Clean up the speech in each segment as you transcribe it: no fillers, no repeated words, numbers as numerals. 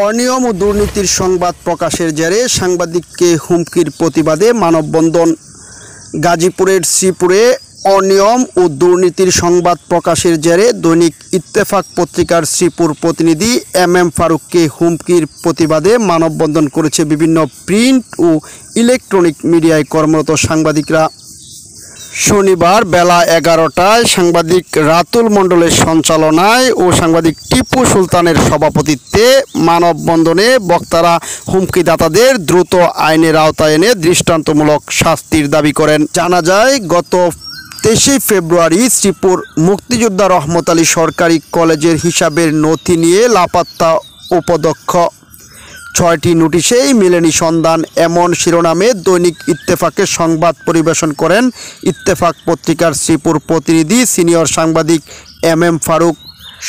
অনিয়ম ও দুর্নীতির সংবাদ প্রকাশের জেরে সাংবাদিককে হুমকির প্রতিবাদে মানববন্ধন। গাজীপুরের শ্রীপুরে অনিয়ম ও দুর্নীতির সংবাদ প্রকাশের জেরে দৈনিক ইত্তেফাক পত্রিকার শ্রীপুর প্রতিনিধি এম ফারুককে হুমকির প্রতিবাদে মানববন্ধন করেছে বিভিন্ন প্রিন্ট ও ইলেকট্রনিক মিডিয়ায় কর্মরত সাংবাদিকরা। শনিবার বেলা 11টায় সাংবাদিক রাতুল মণ্ডলের সঞ্চালনায় ও সাংবাদিক টিপু সুলতানের সভাপতিত্বে মানববন্ধনে বক্তারা হুমকিদাতাদের দ্রুত আইনের আওতায় এনে দৃষ্টান্তমূলক শাস্তির দাবি করেন। জানা যায়, গত 23 ফেব্রুয়ারি শ্রীপুর মুক্তিযোদ্ধা রহমত আলী সরকারি কলেজের হিসাবের নথি নিয়ে লাপাত্তা উপাধ্যক্ষ 6টি নোটিশেই মেলেনি সন্ধান, এমন শিরোনামে দৈনিক ইত্তেফাকে সংবাদ পরিবেশন করেন ইত্তেফাক পত্রিকার শ্রীপুর প্রতিনিধি সিনিয়র সাংবাদিক এম ফারুক।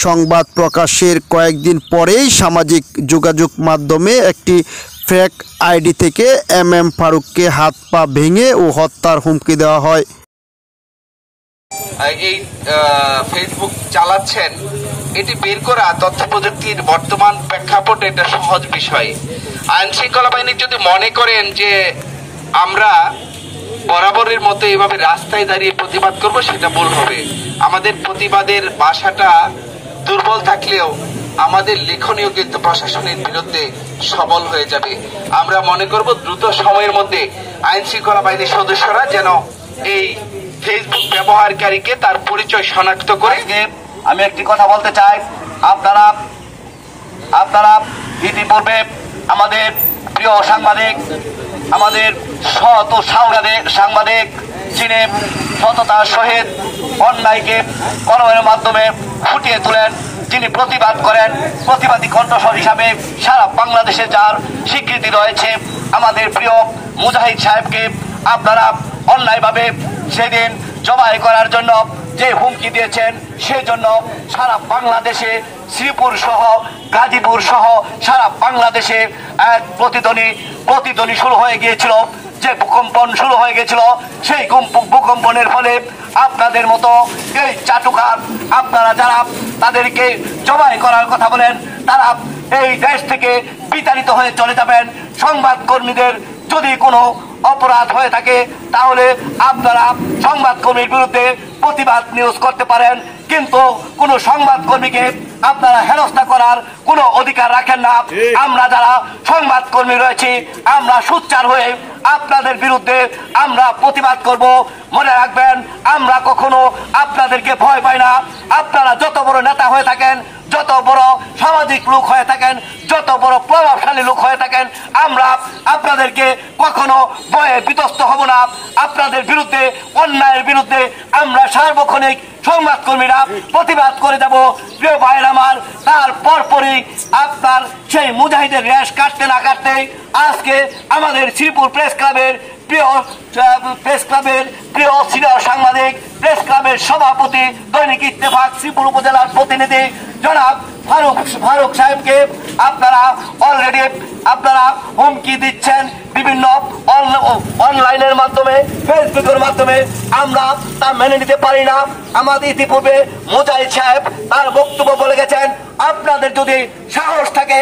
সংবাদ প্রকাশের কয়েকদিন পরেই সামাজিক যোগাযোগ মাধ্যমে একটি ফেক আইডি থেকে এম ফারুককে হাত পা ভেঙে ও হত্যার হুমকি দেওয়া হয়। এই ফেসবুক চালাচ্ছেন, এটি বের করা তথ্য প্রযুক্তির বর্তমান প্রেক্ষাপটে এটা সহজ বিষয়। আইন শৃঙ্খলা বাহিনী যদি মনে করেন যে আমরা বরাবরের মতো এইভাবে রাস্তায় দাঁড়িয়ে প্রতিবাদ করব, সেটা ভুল হবে। আমাদের প্রতিবাদের ভাষাটা দুর্বল থাকলেও আমাদের লেখনীয় কিন্তু প্রশাসনের বিরুদ্ধে সবল হয়ে যাবে। আমরা মনে করব দ্রুত সময়ের মধ্যে আইন শৃঙ্খলা বাহিনীর সদস্যরা যেন এই ফেসবুক ব্যবহারকারীকে তার পরিচয় শনাক্ত করে। আমি একটি কথা বলতে চাই, আপনারা ইতিপূর্বে আমাদের প্রিয় সাংবাদিক, আমাদের সৎ ও সাংবাদিক যিনি সততার সহিত অন্যায়কে কলমের মাধ্যমে ফুটিয়ে তোলেন, যিনি প্রতিবাদ করেন, প্রতিবাদী কণ্ঠস্বর হিসাবে সারা বাংলাদেশে যার স্বীকৃতি রয়েছে, আমাদের প্রিয় মুজাহিদ সাহেবকে আপনারা অন্যায়ভাবে সেদিন জবাই করার জন্য যে হুমকি দিয়েছেন, সেজন্য সারা বাংলাদেশে শ্রীপুর সহ গাজীপুর সহ সারা বাংলাদেশে এক প্রতিধ্বনি শুরু হয়ে গিয়েছিল, যে ভূকম্পন শুরু হয়ে গেছিল। সেই ভূকম্পনের ফলে আপনাদের মতো এই চাটুকার, আপনারা যারা তাদেরকে জবাই করার কথা বলেন, তারা এই দেশ থেকে বিতাড়িত হয়ে চলে যাবেন। সংবাদ কর্মীদের যদি কোনো অপরাধ হয়ে থাকে তাহলে আপনারা সংবাদকর্মীর বিরুদ্ধে প্রতিবাদ নিউজ করতে পারেন, কিন্তু কোনো সংবাদকর্মীকে আপনারা হেনস্থা করার কোনো অধিকার রাখেন না। আমরা যারা সংবাদকর্মী রয়েছি, আমরা সোচ্চার হয়ে আপনাদের বিরুদ্ধে আমরা প্রতিবাদ করব। মনে রাখবেন, আমরা কখনো আপনাদেরকে ভয় পাই না। আপনারা যত বড় নেতা হয়ে থাকেন, যত বড় সামাজিক লোক হয়ে থাকেন, যত বড় প্রভাবশালী লোক হয়ে থাকেন, আমরা আপনাদেরকে কখনো ভয়ে বিধ্বস্ত হব না। আপনাদের বিরুদ্ধে, অন্যায়ের বিরুদ্ধে আমরা সার্বক্ষণিক সংবাদকর্মীরা প্রতিবাদ করে যাব। প্রিয় ভাইয়ের আমার, তার পরপরই আপনার সেই মুজাহিদের রেশ কাটতে না কাটতে আজকে আমাদের শ্রীপুর প্রেস ক্লাবের প্রিয় সিনিয়র সাংবাদিক, প্রেস ক্লাবের সভাপতি, দৈনিক ইত্তেফাক শ্রীপুর উপজেলার প্রতিনিধি জনাব ফারুক সাহেবকে আপনারা অলরেডি হুমকি দিচ্ছেন বিভিন্ন অনলাইনের মাধ্যমে, ফেসবুকের মাধ্যমে। আমরা তা মেনে নিতে পারি না। আমাদের ইতিপূর্বে মুজাহিদ সাহেব তার বক্তব্য বলে গেছেন, আপনাদের যদি সাহস থাকে,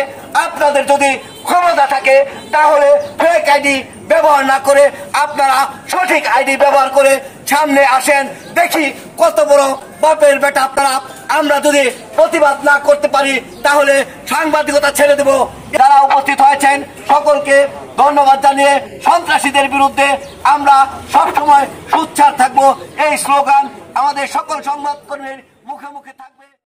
আপনাদের যদি ক্ষমতা থাকে, তাহলে ফেক আইডি ব্যবহার না করে আপনারা সঠিক আইডি ব্যবহার করে সামনে আসেন, দেখি কত বড় বাপের বেটা আপনারা। আমরা যদি প্রতিবাদ না করতে পারি তাহলে সাংবাদিকতা ছেড়ে দেব। যারা উপস্থিত হয়েছেন সকলকে ধন্যবাদ জানিয়ে সন্ত্রাসীদের বিরুদ্ধে আমরা সবসময় সোচ্চার থাকবো, এই স্লোগান আমাদের সকল সংবাদকর্মীর মুখে মুখে থাকবে।